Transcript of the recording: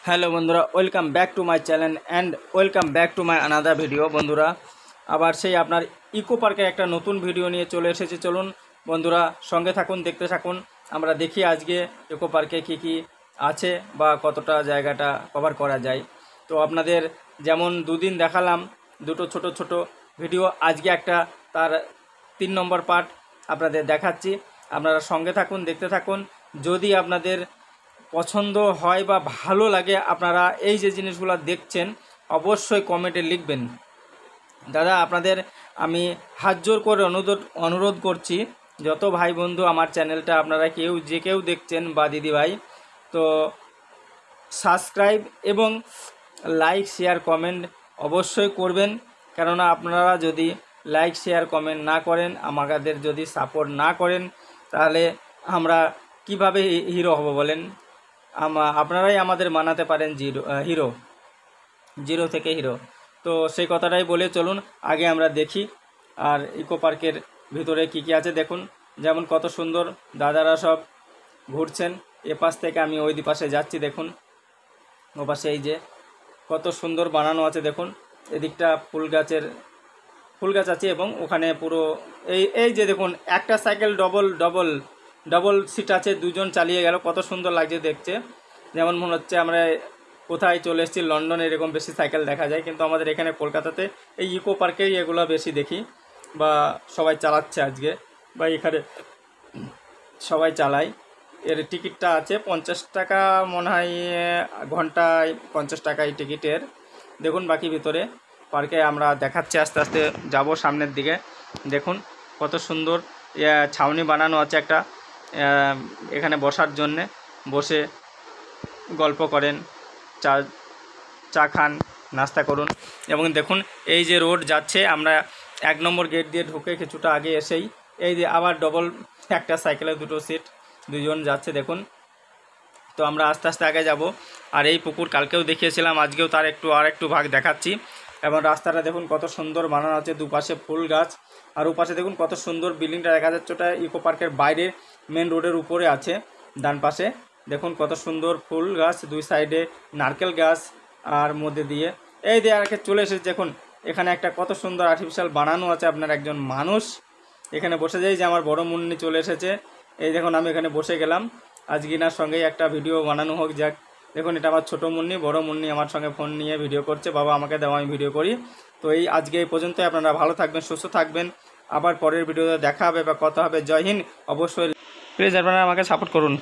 Hello বন্ধুরা, welcome back to my channel and welcome back to my another video. বন্ধুরা, আবার সেই আপনার ইকো পার্কের একটা নতুন ভিডিও নিয়ে চলে এসেছি। চলুন বন্ধুরা, সঙ্গে থাকুন, দেখতে থাকুন। আমরা দেখি আজকে ইকো পার্কে কী আছে বা কতটা জায়গাটা কভার করা যায়। তো আপনাদের যেমন দুদিন দেখালাম দুটো ছোট ছোট ভিডিও, আজকে একটা তার 3 নম্বর পার্ট আপনাদের দেখাচ্ছি। আপনারা সঙ্গে থাকুন, দেখতে থাকুন। যদি আপনাদের পছন্দ হয় বা ভালো লাগে, আপনারা এই যে জিনিসগুলো দেখছেন অবশ্যই কমেন্টে লিখবেন। দাদা, আপনাদের আমি হাত জোর করে অনুরোধ করছি, যত ভাই বন্ধু আমার চ্যানেলটা আপনারা কেউ দেখছেন বা দিদি ভাই, তো সাবস্ক্রাইব এবং লাইক শেয়ার কমেন্ট অবশ্যই করবেন। কেননা আপনারা যদি লাইক শেয়ার কমেন্ট না করেন, আমাদের যদি সাপোর্ট না করেন, তাহলে আমরা কিভাবে হিরো হব বলেন? আপনারাই আমাদের বানাতে পারেন জিরো থেকে হিরো। তো সেই কথাটাই বলে চলুন আগে আমরা দেখি। আর ইকো পার্কের ভিতরে কী আছে দেখুন। যেমন কত সুন্দর দাদারা সব ঘুরছেন, এ পাশ থেকে আমি ওই পাশে যাচ্ছি। দেখুন ও পাশে এই যে কত সুন্দর বানানো আছে দেখুন। এদিকটা ফুল গাছ আছে এবং ওখানে পুরো এই যে দেখুন একটা সাইকেল ডবল সিট আছে, দুজন চালিয়ে গেল, কত সুন্দর লাগছে দেখতে। যেমন মনে হচ্ছে আমরা কোথায় চলে এসেছি, লন্ডনে এরকম বেশি সাইকেল দেখা যায়, কিন্তু আমাদের এখানে কলকাতাতে এই ইকো পার্কেই এগুলো বেশি দেখি বা সবাই চালাচ্ছে আজকে, বা এখানে সবাই চালায়। এর টিকিটটা আছে 50 টাকা মনে হয়, ঘন্টায় 50 টাকায় টিকিটের। দেখুন বাকি ভিতরে পার্কে আমরা দেখাচ্ছি, আস্তে আস্তে যাব সামনের দিকে। দেখুন কত সুন্দর ছাউনি বানানো আছে একটা, এখানে বসার জন্যে, বসে গল্প করেন, চা খান, নাস্তা করুন। এবং দেখুন এই যে রোড যাচ্ছে, আমরা 1 নম্বর গেট দিয়ে ঢুকে কিছুটা আগে এসেই এই যে আবার একটা সাইকেলে 2 সিট, 2জন যাচ্ছে দেখুন। তো আমরা আস্তে আস্তে আগে যাব। আর এই পুকুর কালকেও দেখিয়েছিলাম, আজকেও তার আরেকটু ভাগ দেখাচ্ছি। এবং রাস্তাটা দেখুন কত সুন্দর বানানো আছে, দুপাশে ফুল গাছ। আর ওপাশে দেখুন কত সুন্দর বিল্ডিংটা দেখা যাচ্ছে, ওটা ইকো পার্কের বাইরে মেন রোডের উপরে আছে। ডান পাশে দেখুন কত সুন্দর ফুল গাছ, 2 সাইডে নারকেল গাছ, আর মধ্যে দিয়ে এই দিয়ে আরেকটা চলে এসেছে। দেখুন এখানে একটা কত সুন্দর আর্টিফিশিয়াল বানানো আছে, আপনার একজন মানুষ এখানে বসে যায়। যে আমার বড় মুন্নি চলে এসেছে, এই দেখুন আমি এখানে বসে গেলাম। আজকিনার সঙ্গেই একটা ভিডিও বানানো হোক যাক। দেখুন এটা আমার ছোটো মুন্নি, বড় মুন্নি আমার সঙ্গে ফোন নিয়ে ভিডিও করছে, বাবা আমাকে দাও আমি ভিডিও করি। তো আজকে এই পর্যন্তই। আপনারা ভালো থাকবেন, সুস্থ থাকবেন, আবার পরের ভিডিওতে দেখা হবে বা কথা হবে। জয় হিন্দ। অবশ্যই প্লিজ আপনারা আমাকে সাপোর্ট করুন।